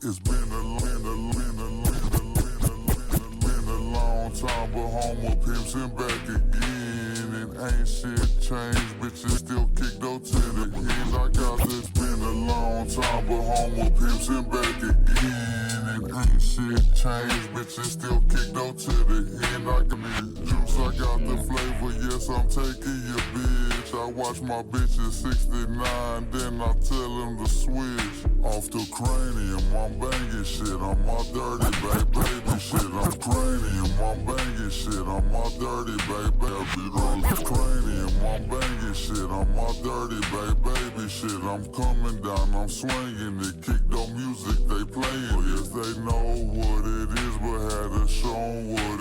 It's been a long time, but home with pimps and back again. And ain't shit changed, bitches still kick though to the end. I got this. Been a long time, but home with pimps and back again. And ain't shit changed, bitches still kick though to the end. I can eat juice, I got the flavor, yes, I'm taking your bitch. I watch my bitches 69, then I tell them to switch. Off the cranium, I'm banging shit, I'm my dirty baby shit. I'm cranium, I'm banging shit, I'm my dirty baby. Off the cranium, I'm banging shit, I'm my dirty baby shit. I'm coming down, I'm swinging it, kick the music they playing. Yes, they know what it is, but had to show 'em what